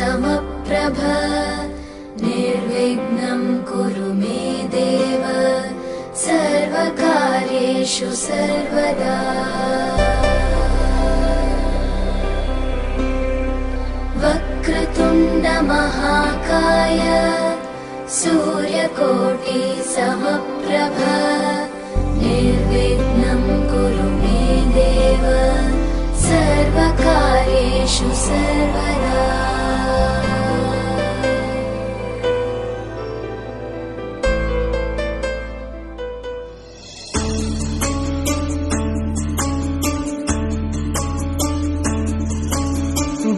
समप्रभ निर्विघ्नं कुरु मे देव सर्वकार्येषु सर्वदा। वक्रतुण्ड महाकाय सूर्यकोटि समप्रभ निर्विघ्नं कुरु मे देव सर्वकार्येषु सर्वदा।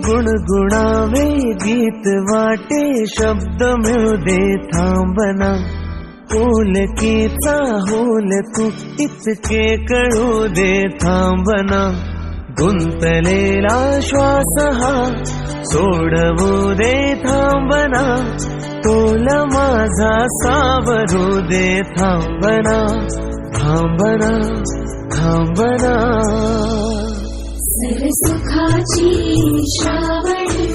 गुणगुणावे गीत वाटे शब्द मिळू दे थांबना होलकीचा होल तू इतके कळू दे थांबना गुंतलेला श्वास हा सोडवू दे थांबना तोल माझा सावरू दे थांबना थांबना थांबना। सरसुखाची श्रावणी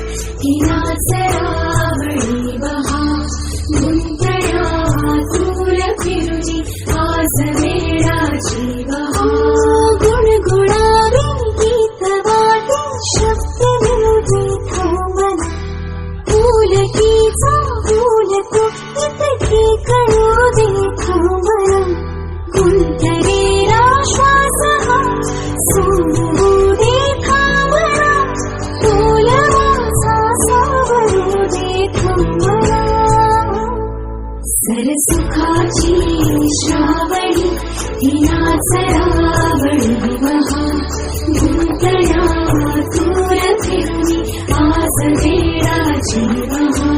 हिनाचरावळी बहा गुंतळ्या दूर फिरुनी आज वेळाची बहा। गुणगुणावे गीत वाटे शब्द मिळू दे थांबना फुलकीचा फुल तू इतके कळू दे थांबना गुंतलेला श्वास हा सोडवू दे थांबना तोल माझा सावरू दे थांबना। सरसुखाची श्रावणी हिनाचरावळी बहा गुंतळ्या दूर फिरुनी आज वेळाची बहा।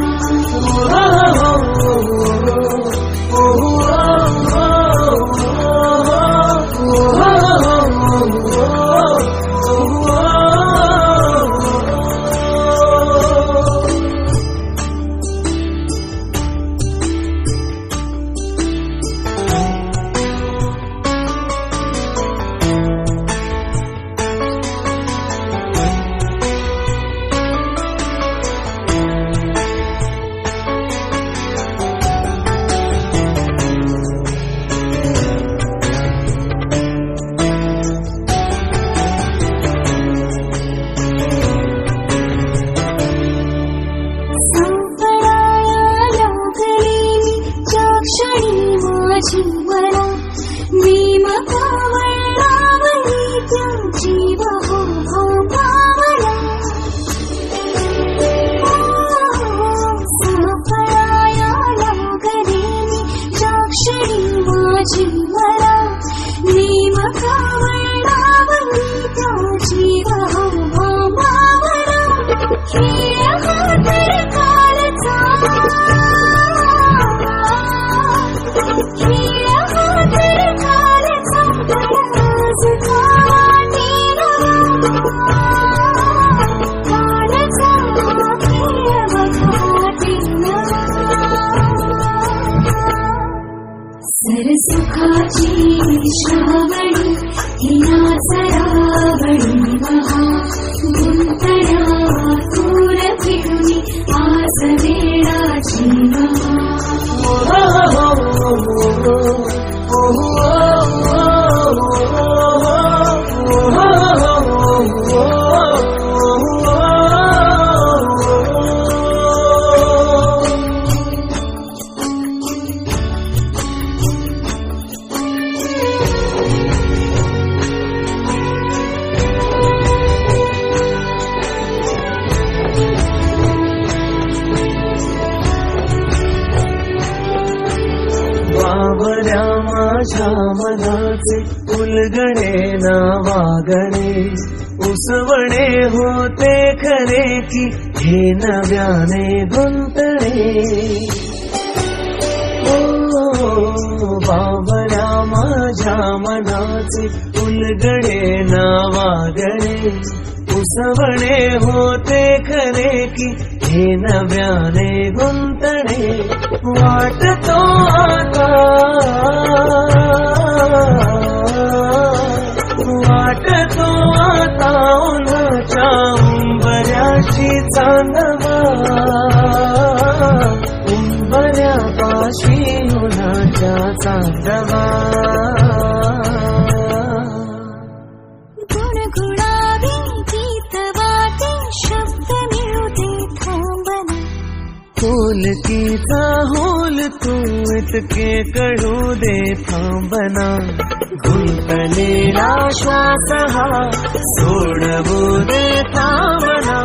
सरसुखाची श्रावणी हिनाचरावळी बहा गुंतळ्या दूर फिरुनी आज वेळाची बहा। बावऱ्या माझ्या मनाचे उलगडे ना वागणे उसवणे होते खरे की हे नव्याने गुंतणे। बावऱ्या माझ्या मनाचे उलगडे ना वागणे उसवणे होते खरे की हे नव्याने गुंतणे। वाटतो आता वाटतो आता उन्हाच्या उंबऱ्याची चांदवा पाशी उन्हाच्या चांदवा गुणगुणावी गीत वाटे शब्द मिळू दे थांबना होलकीचा होल तू इतके कळू दे थांबना गुंतलेला श्वास हा सोडवू दे थांबना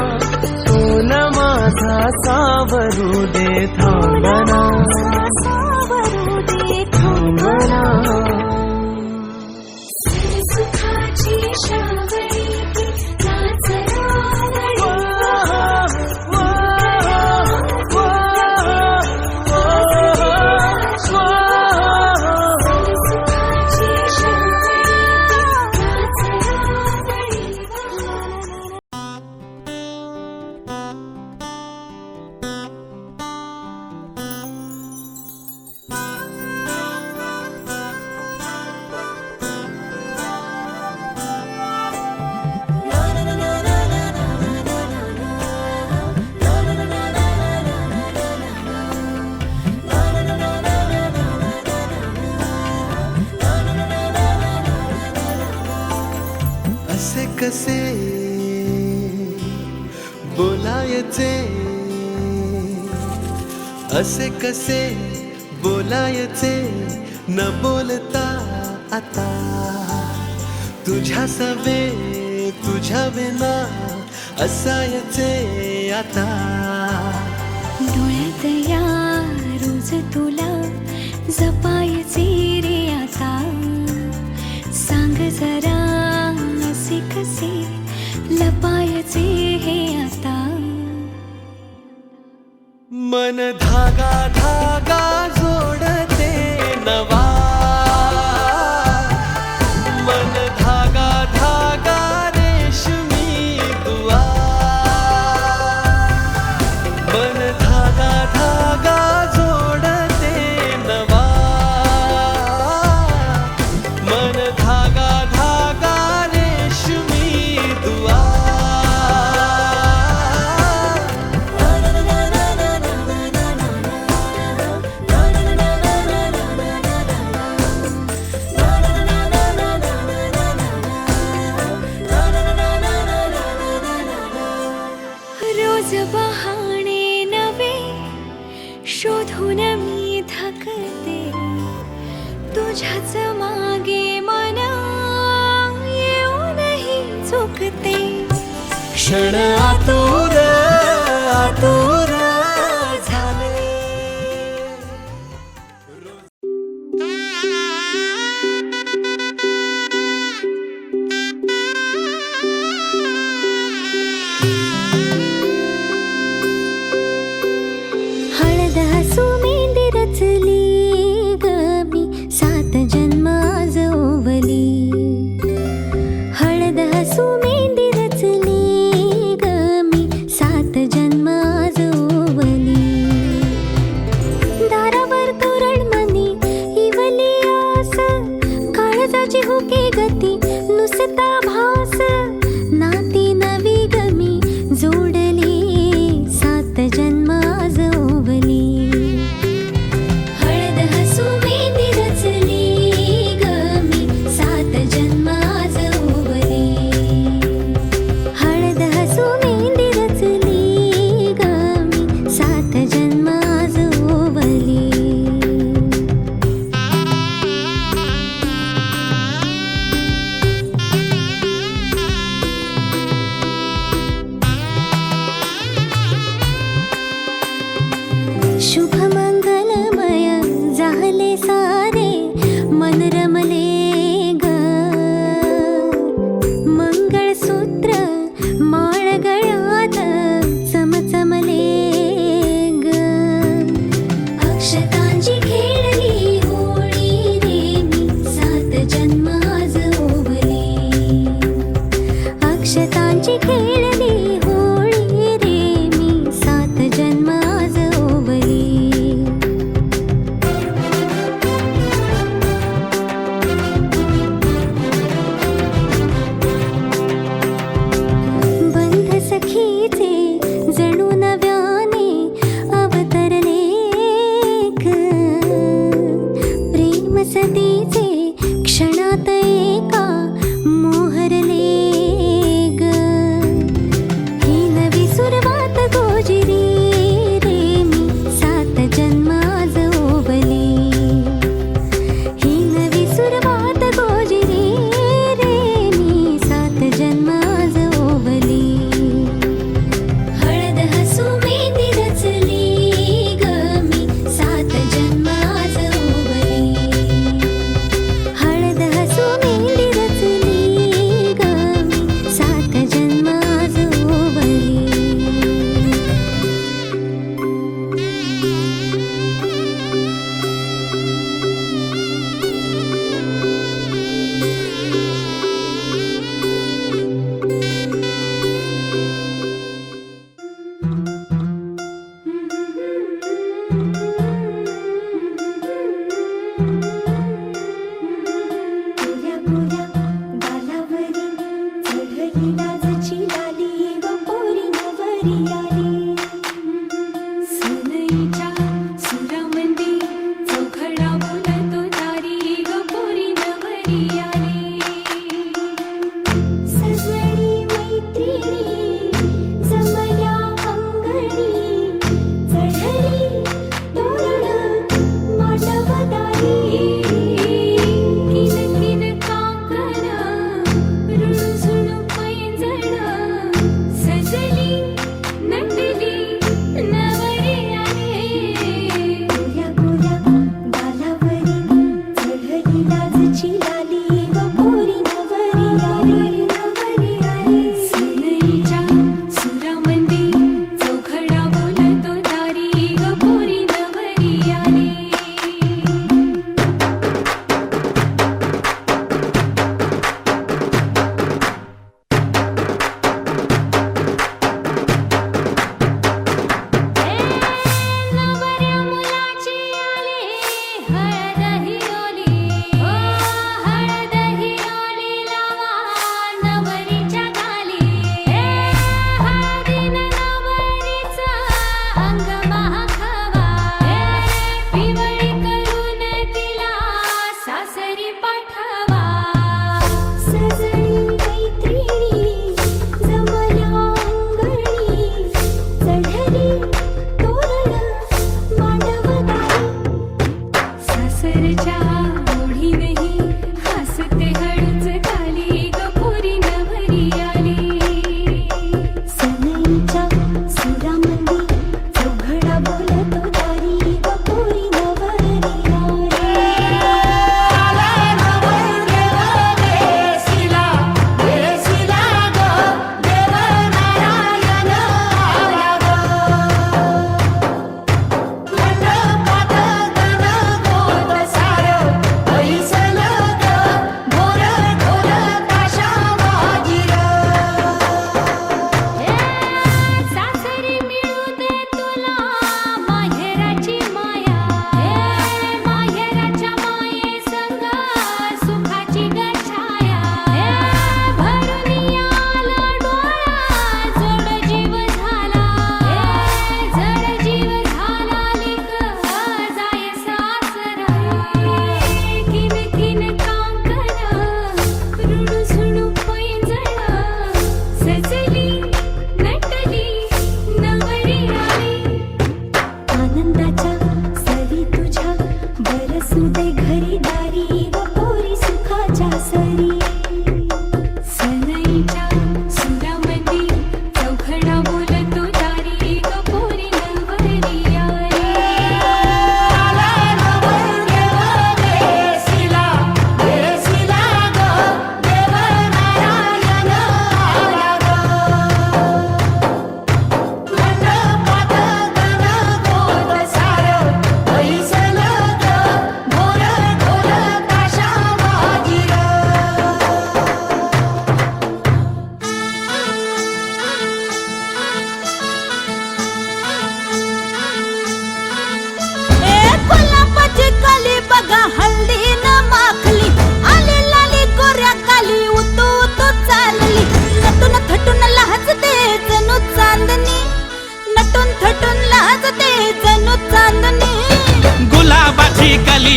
तोल माझा सावरू दे थांबना सावरू दे थांबना सुखाची श्रावणी ती नाचरावळी सुखाची श्रावणी नाचरावळी असे कसे बोलायचे असे कसे बोलायचे न बोलता आता तुझ्या सवे तुझ्या विना असायचे आता डोळ्यात या रोज तुला जपायचे रे आता सांग जरा असे कसे लपायचे हे आता मन धागा धागा जोडते नवा मन धागा धागा रेशमी दुआ मन धागा धागा जोडते नवा मन धागा धागा रेशमी दुआ रोज बहाणे नवे शोधून मी थकते तुझ्याच मागे मन येऊनही चुकते क्षण आतुर आतुर झाले हळद हसू मेंढी रचली ग मी 7 जन्म आज ओवली हळद हसू मेंढी रचली ग मी सतीचे क्षणात एका मोहरले ग. ही नवी सुरुवात गोजिरी रे मी 7 जन्म आज ओवली. ही नवी सुरुवात गोजिरी रे मी 7 जन्म आज ओवली. हळद हसू मेहंदी रचली ग मी 7 जन्म आज ओवली. हळद हसू मेहंदी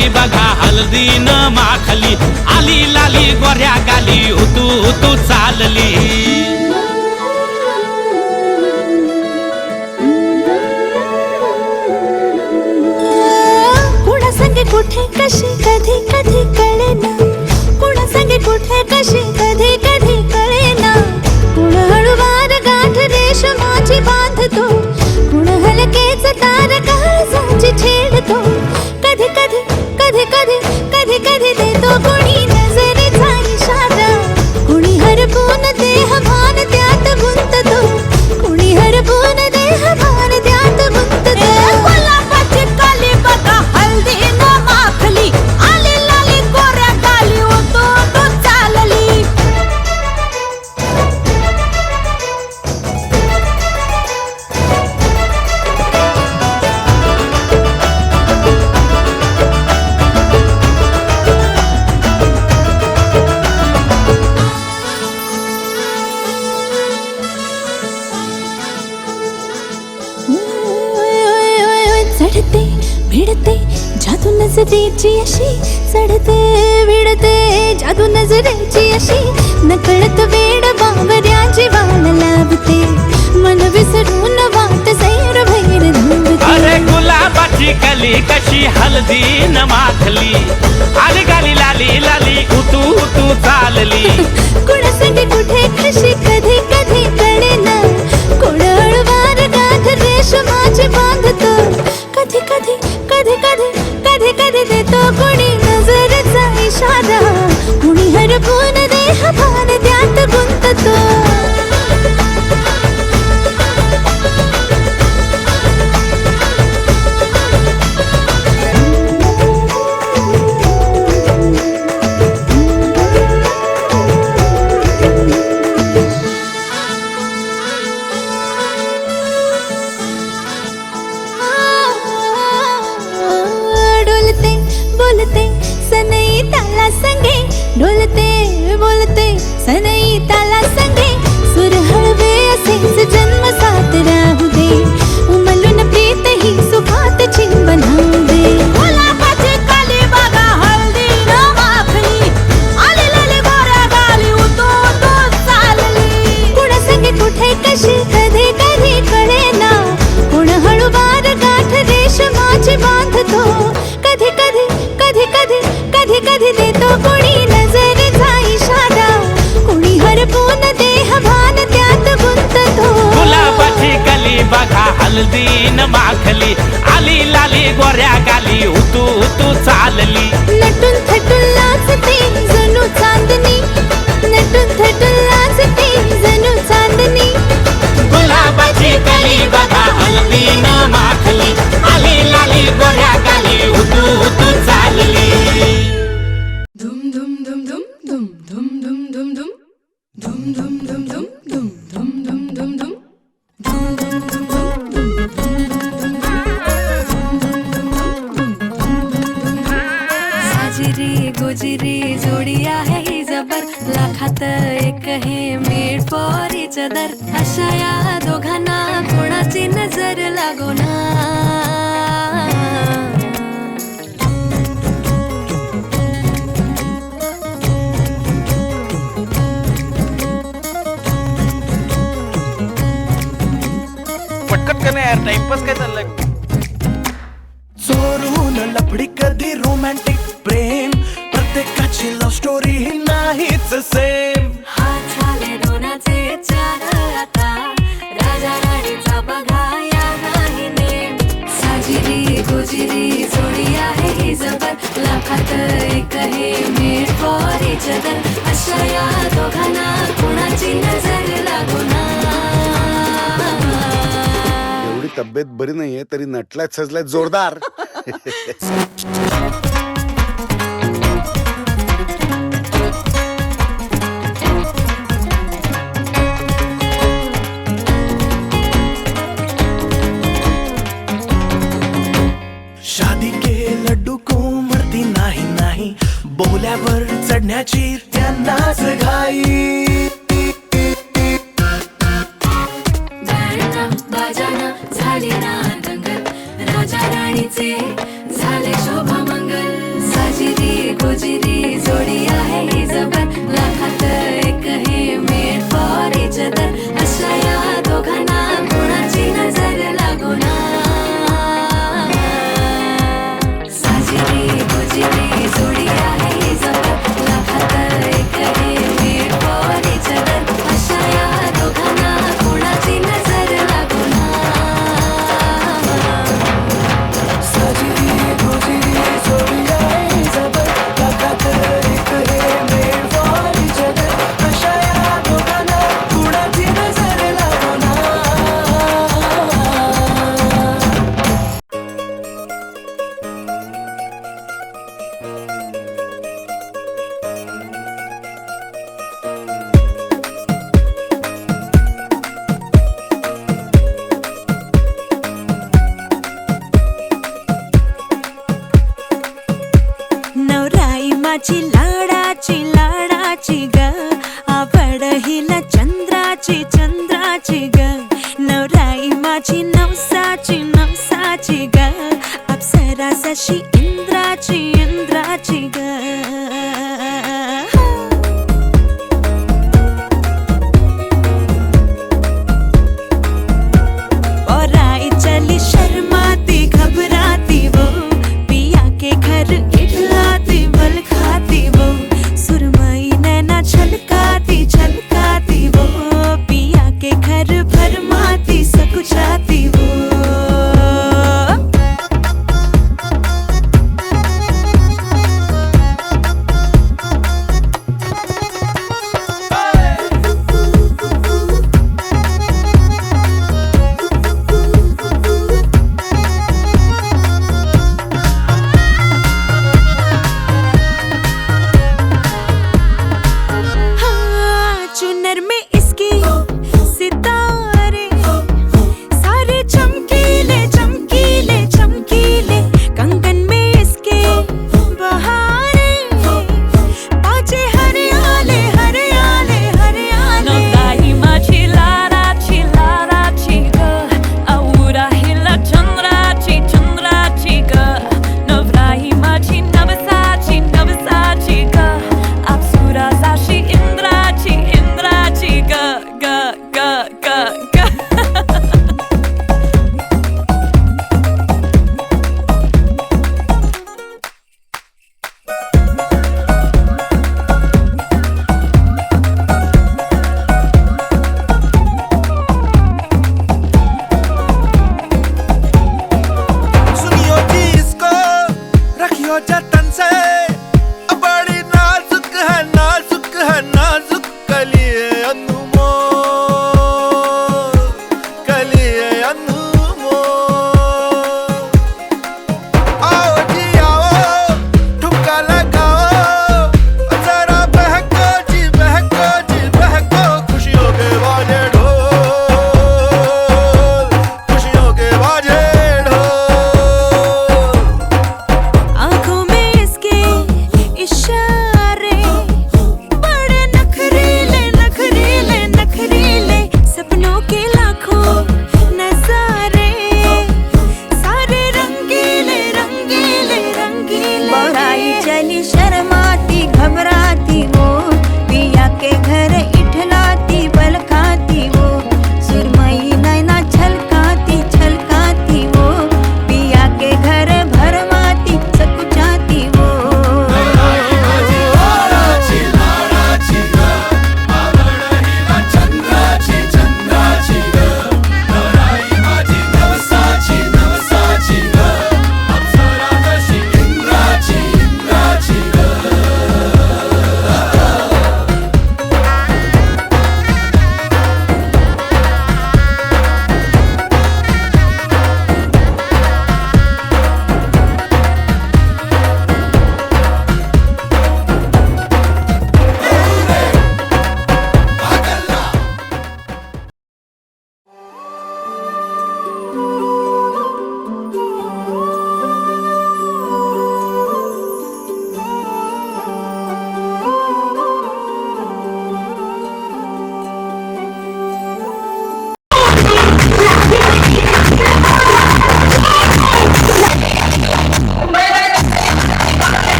काली बघा हळदी न माखली आली लाली गोऱ्या गाली उतू उतू चालली कुणा संगे कुठे कशी कधी कधी कळेना कुणा संगे कुठे कशी कधी कधी कळेना कुण हळूवार गाठ रेशमाची बांधतो कुण हलकेच तार काळजाची छेडतो कधी कधी कधी कधी कधी कधी देतो कुणी नजरेचा इशारा कुणी हरपून देह भान त्यात गुंततो कुणी हरपून देह भान त्यात गुंततो गुलाबाची काली बघा हल्दी न माखली आली लाली गोऱ्या गाली उतू उतू चालली चढते भिडते जादू नजरेची अशी चढते भिडते जादू नजरेची अशी नकळत वेड बावऱ्याची वाण लाभते मन विसरून वाट सैर भैर धावते अरे गुलाबाची कली कशी हळदी न माखली आली गाली लाली लाली उतू उतू चालली कुणा संगे कुठे कशी कधी कधी कळेना कुण हळूवार गाठ रेशमाची बांधतो कधी कधी कधी कधी कधी कधी देतो कुणी नजरेचा इशारा कुणी हरपून देह भान त्यात गुंततो डोलते बोलते सनई ताला संगे डोलते बोलते सनई ताला संगे सुर हळवे असेच जन्म साथ राहू दे उमलून प्रीत ही सुखात चिंबन होऊ दे गुलाबाची काली बघा हळदी न माखली आली लाली गोऱ्या गाली उतू उतू चालली कुणा संगे कुठे कशी कधी कधी कळेना कुण हळूवार गाठ रेशमाची बांधतो कधी कधी कधी कधी कधी कधी देतो कुणी नजरेचा इशारा कुणी हरपून देह भान त्यात गुंततो गुलाबाची कली बघा हळदी न माखली आली लाली गोऱ्या गाली उतू उतू चालली नटून थटून लाजते जणू चांदणी नटून थटून लाजते जणू चांदणी गुलाबाची कली बघा हळदी न माखली आली लाली गोऱ्या गाली उतू उतू चालली साजिरी गोजिरी जोडी आहे ही जबर लाखात एक हे मेड फॉर इच अदर अशा या दोघांना कोणाची नजर लागो ना पटकट का नाही यार टाइमपास काय चाललाय चोरून लफडी कधी रोमॅन्टिक प्रेम प्रत्येकाची लव्ह स्टोरी ही नाहीच सेम हात झाले दोनाचे चार आता राजा राणीचा बघा या नाही नेम साजिरी गोजिरी जोडी आहे ही जबर लाखात एक हे मेड फॉर इच अदर अशा या दोघांना कोणाची नजर लागो ना एवढी तब्येत बरी नाहीये तरी नटलाय सजलाय जोरदार शादी के लड्डू को मरती नाही नाही बोल्यावर चढण्याची त्यांनाच घाई गाणं बाजानं झाली ना दंगल राजा राणीचे झाले शोभा मंगल माझी लाडाची लाडाची ग आवड हिला चंद्राची चंद्राची ग नवराई माझी नवसाची नवसाची ग अप्सरा जशी इंद्राची इंद्राची ग चली शर्माती घबराती वो पिया के घर इठलाती बल खाती वो सुरमई नैना छलकाती छलकाती वो पिया के घर भरमाती सकुचाती वो चुनर में इसकी सितारे सारे चमकीले चमकीले चमकीले कंगन में इसके बहारे बाजे हरियाले हरियाले हरियाले नवराई माझी लाडाची लाडाची ग औरा हिला चंद्राची चंद्राची ग नवराई माझी नवसाची नवसाची ग अप्सरा जशी इंद्राची इंद्राची ग ग ग ग ग सुनियो जी इसको रखियो जतन से बड़ी नाजुक है नाजुक है नाजुक कलिए अनमोल कलिए अनमोल आओ जी आओ ठुमका लगाओ जरा बहको जी बहको जी बहको खुशियों के बाजे ढोल खुशियों के बाजे ढोल आँखों में इसके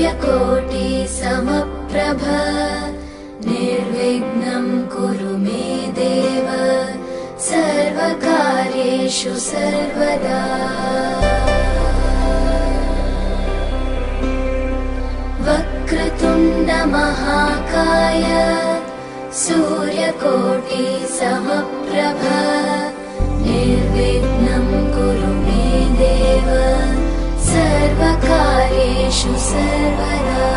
सूर्यकोटि समप्रभ निर्विघ्नं कुरु मे देव सर्वकार्येषु सर्वदा। वक्रतुण्ड महाकाय सूर्यकोटि समप्रभ निर्विघ्नं कुरु मे देव सर्वकार्येषु सर्वदा।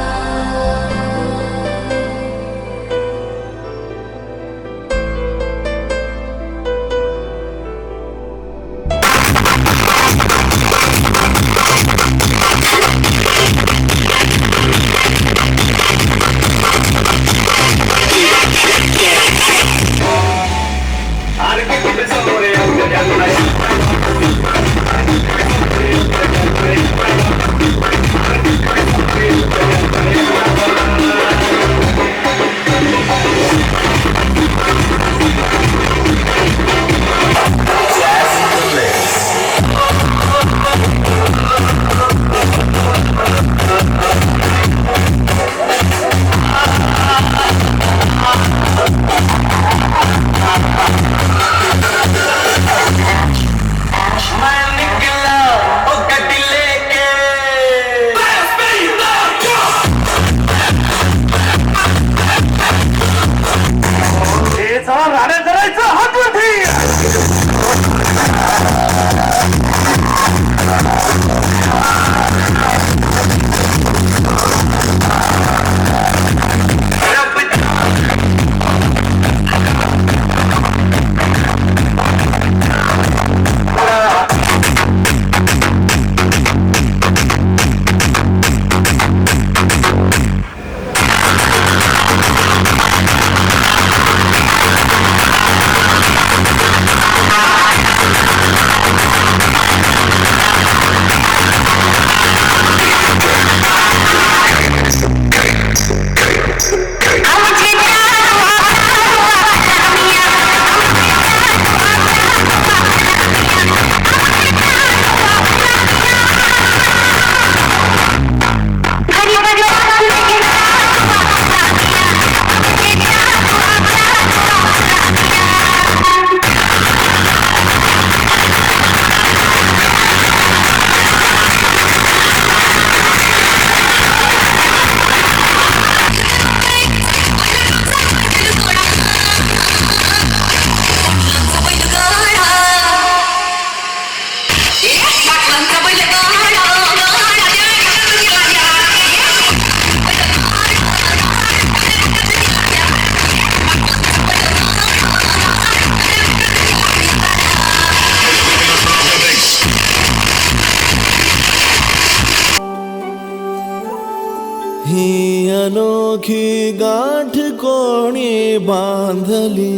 ही अनोखी गाठ कोणी बांधली,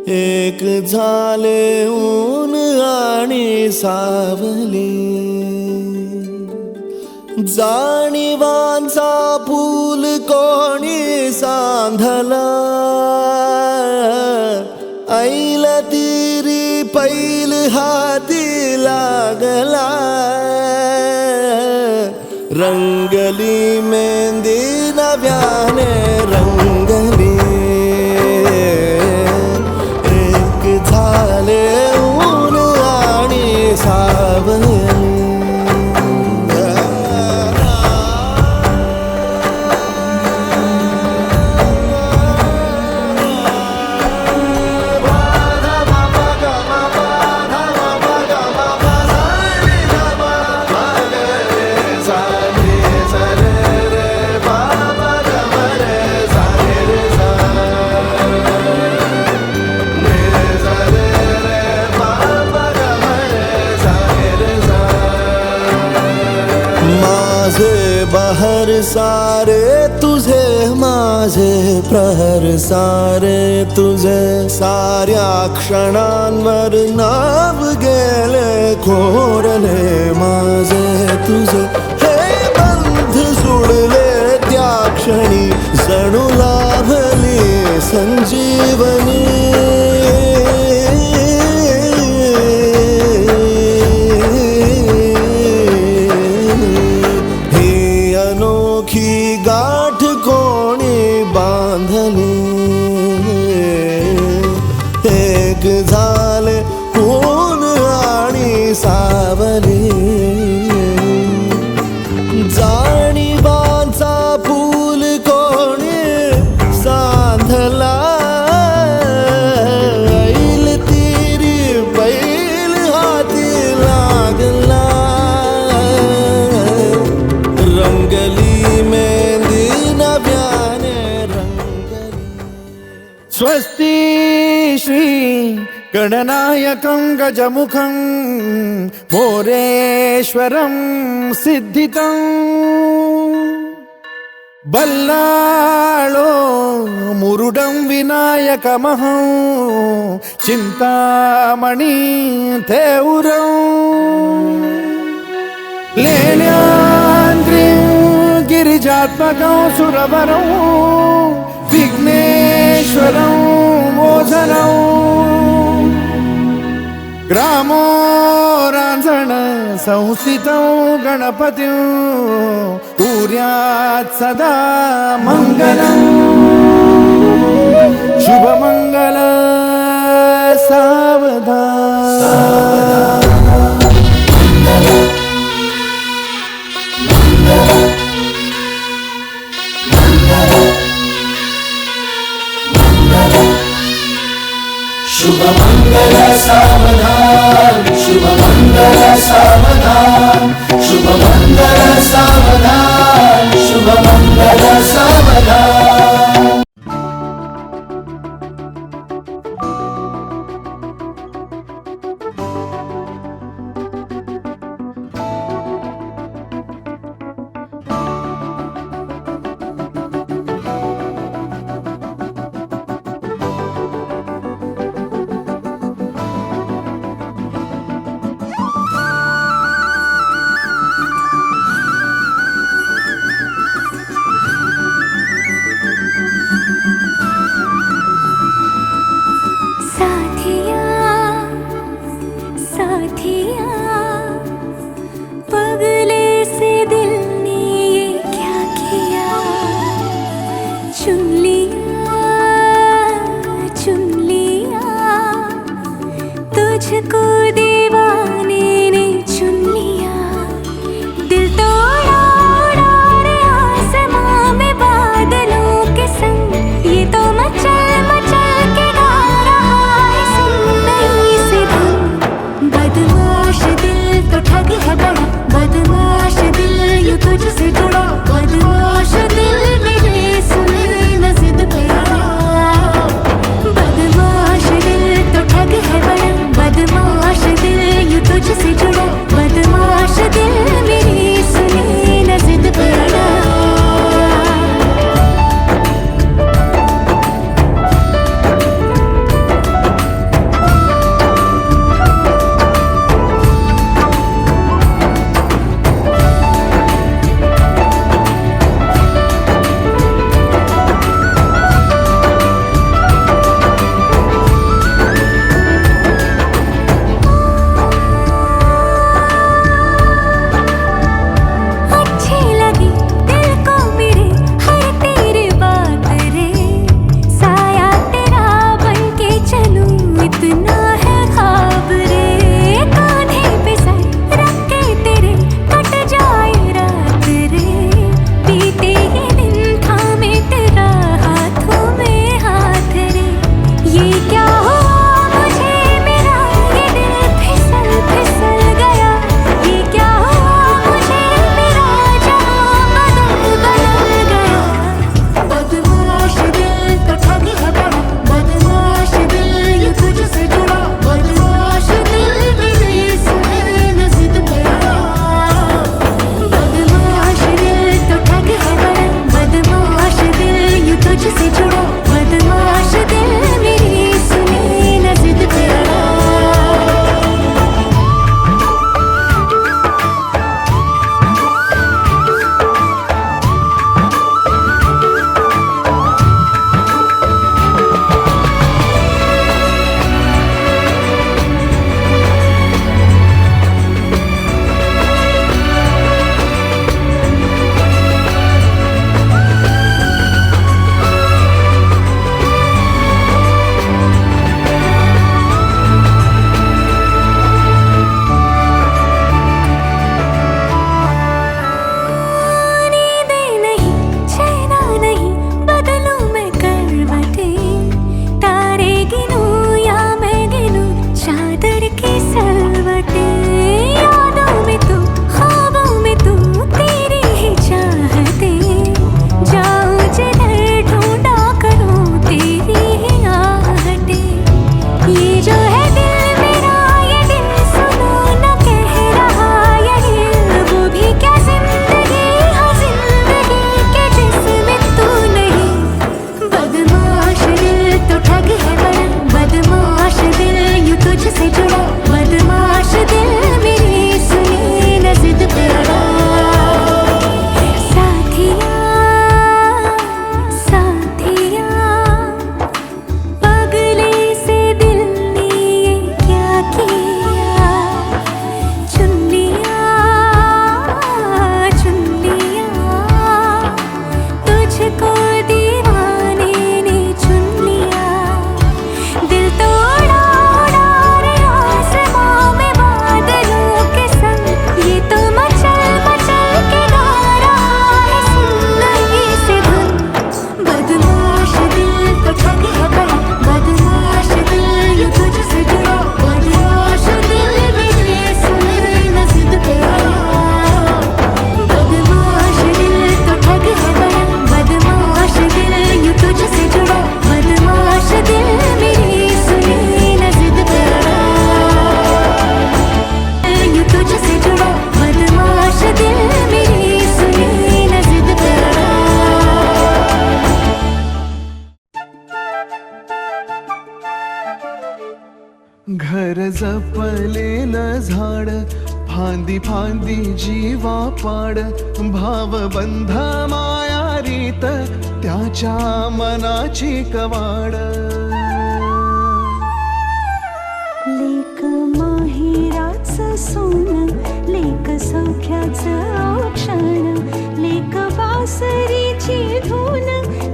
एक झाले ऊन आणि सावली, जाणीवांचा पूल कोणी सांधला, ऐल तिरी पैल हाती लागला, रंगली मेहंदी नव्याने रंगली, एक झाले ऊन आणि सावली. बहर सारे तुझे, माझे प्रहर सारे तुझे, साऱ्या क्षणांवर नाव गेले कोरले माझे तुझे, हे बंध जुळले त्या क्षणी जणू लाभली संजीवनी. सावली जाणीवांचा फूल कोणी सांधला ऐल तेरी बैल हाती लागला रंगली मेहंदी नव्याने रंगली स्वस्ति श्री गणनायकं गजमुखं मोरेश्वरं सिद्धितं बल्लाळो मुरुडं विनायकमहं चिन्तामणि थेउरं लेण्याद्रिं गिरिजात्मकं सुरवरं विघ्नेश्वरं मोझनं ग्रामो रांझण संस्थितं गणपतिं कुर्यात् सदा मङ्गलम् शुभमङ्गल सावधान शुभमंगल सावधान शुभमंगल सावधान शुभमंगल सावधान शुभमंगल सावधान जपलेलं झाड फांदी फांदी जीवा पाड भावबंध मायारीत त्याच्या मनाची कवाड लेक माहेराचं सोनं लेक सौख्याचं औक्षण लेक बासरीची धून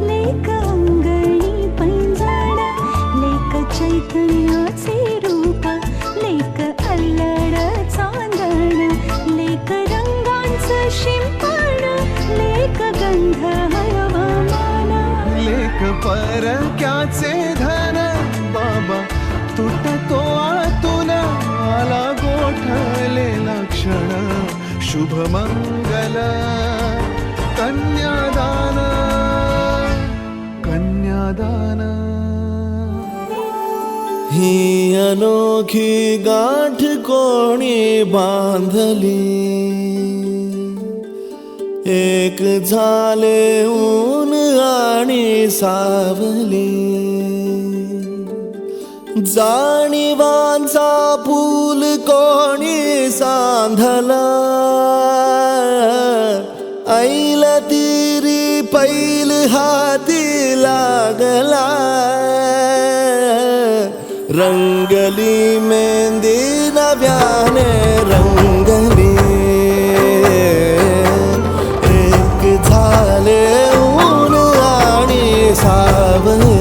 लेक अंगणी पैंजण लेक चैतन्याचे रूप लेक अल्लड चांदण लेक रंगांचं शिंपण लेक गंध हवामान लेक परक्याचे धन बाबा तुटतो आतून आला गोठलेला क्षण शुभ मंगल कन्यादान कन्यादान ही अनोखी गाठ कोणी बांधली एक झाले ऊन आणि सावली जाणीवांचा पूल कोणी सांधला ऐल तिरी पैल हाती लागला रंगली मेहंदी नव्याने रंगली एक झाले ऊन आणि सावली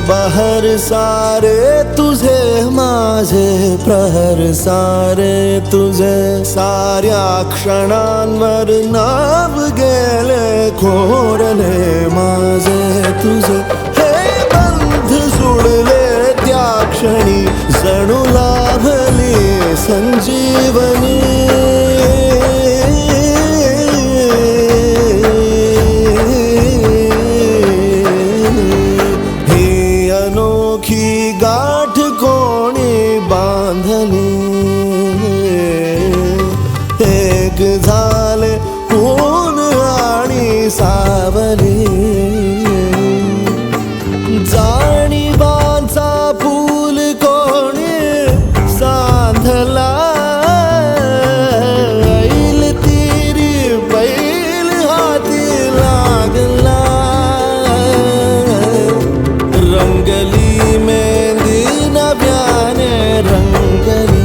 बहर सारे तुझे माझे प्रहर सारे तुझे साऱ्या क्षणांवर नाव गेले खोडले माझे तुझे हे बंध सोडले त्या क्षणी जणू लाभली संजीवनी गाठ कोणी बांधली एक झाले ऊन आणि सावली जाणीवांचा पूल कोणी सांधला ऐल तिरी पैल हाती लागला रंगली मेहंदी नव्याने रंगली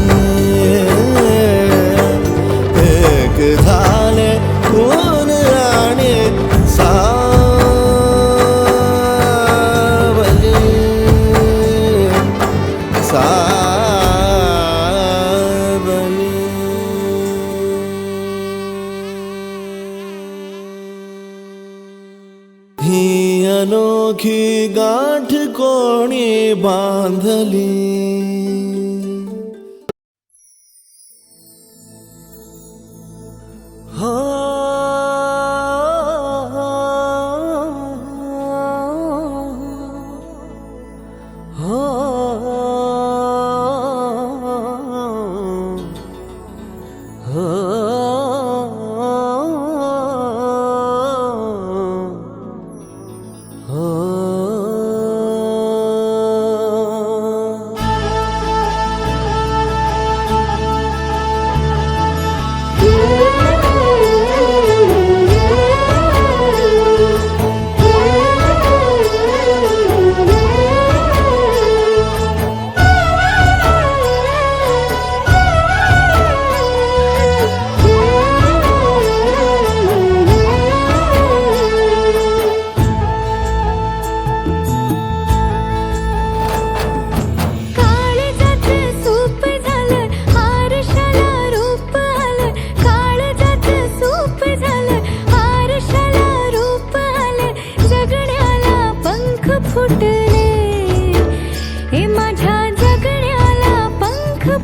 एक झाले ऊन आणि सावली सावली ही अनोखी गाठ कोणी बांधली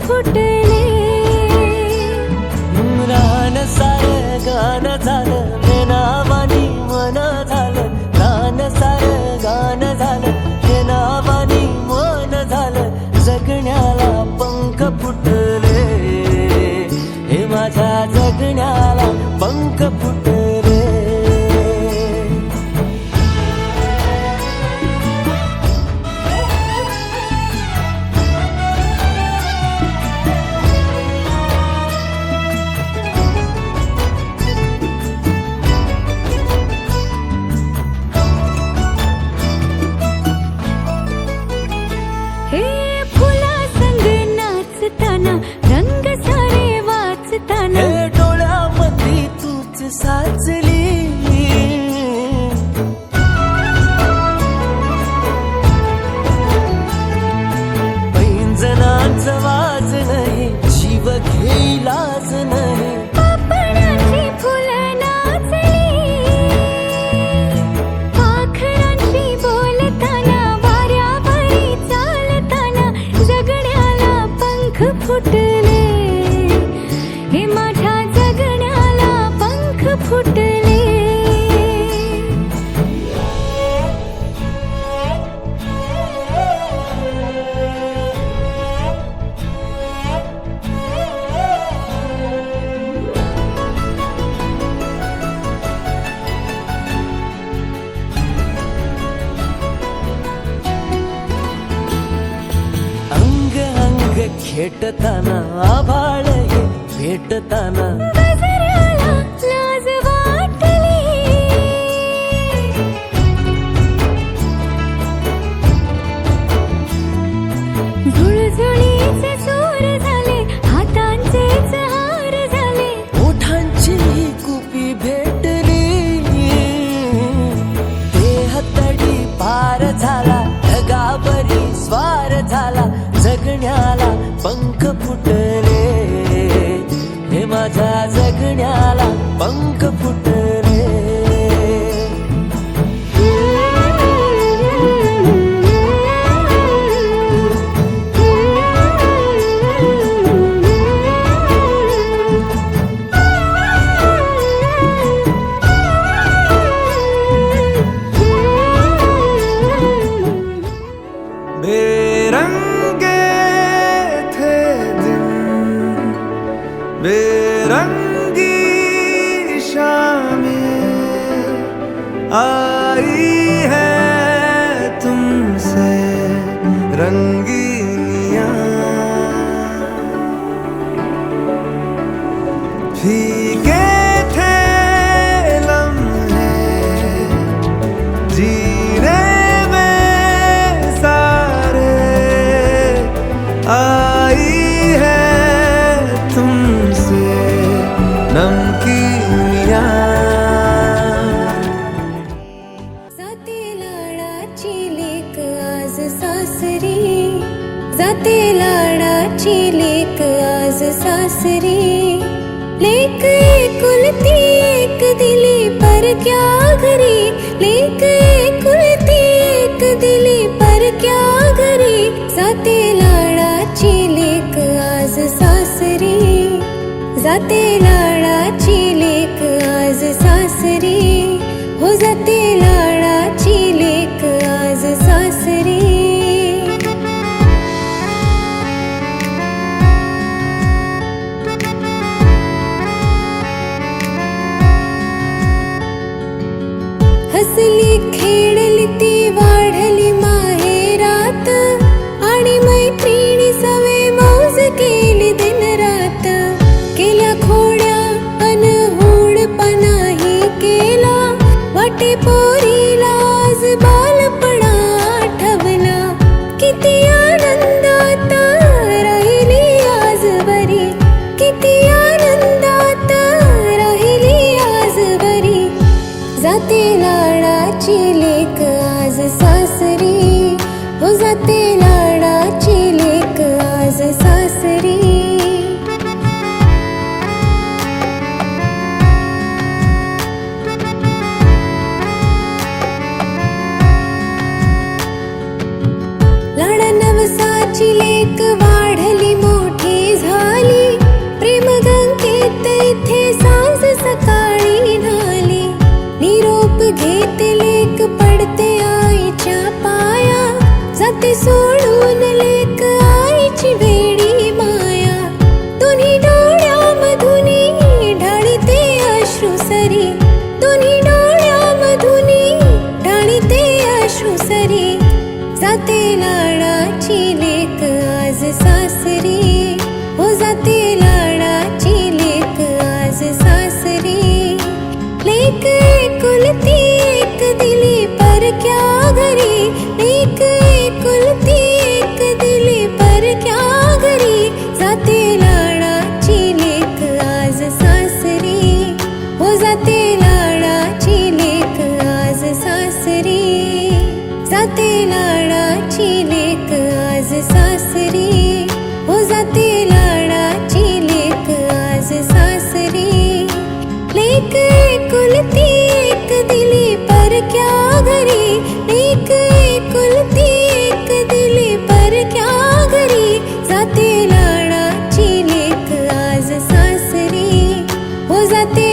फुटले रान सार गान झालं हे नावानी मन झालं रान सार गान झालं हे नावानी मन झालं जगण्याला पंख फुटले हे माझ्या जगण्याला पंख फुटले हे फुला संग नाचताना रंग सारे वाचताना हे डोळ्यामध्ये तूच साचली पैंजणाचं वाज नाही जीव घेईलाच नाही पापणाची फुलं नाचली पाखरांशी बोलताना वाऱ्यावरी चालताना जगण्याला पंख फुटले हे माझ्या जगण्याला पंख फुटले अंग अंग खेटताना आभाळ हे भेटताना गजराला लाज वाटली झुळझुळीचे सूर झाले हातांचेच हार झाले ओठांची कुपी भेटली देह तडी पार झाला ढगावरी स्वार झाला जगण्याला पंख फुटले हे माझ्या जगण्याला पंख फुटले बेरंगे थे दिन बेरंगी शामें आई है तुमसे रंगीनियां फीके थे लम्हे जीने में सारे आई है तुमसे नमकीनियां जाते लाडाची लेक आज सासरी जाते लाडाची लेक आज सासरी लेक एकुलती एक दिली पर क्या घरी लेक एकुलती एक दिली पर क्या घरी जाते लाडाची लेक आज सासरी जाते लाडाची लेक आज सासरी हो जाते लाडाची लेक आज सासरी हसली खेळली ती वाढली माहेरात आणि मैत्रिणी सवे मौज केली दिन रात केल्या खोड्या अनहूडपणाही केला वाटे पोरीला आज बालपणा आठवला किती आनंदात राहिली आज बरी किती आनंदात राहिली आज बरी जाते लाडाची लेक आज सासरी हो जाते लाडाची लेक आज सासरी लाडा नवसाची लेक वाढली मोठी लाडाची लेक आज सासरी हो जाते लाडाची लेक आज सासरी जाते लाडाची लेक आज सासरी हो जाते लाडाची लेक आज सासरी लेक एकुलती एक दिली पर क्या घरी लेक एकुलती एक दिली पर क्या घरी जाते लाडाची लेक आज सासरी हो जाते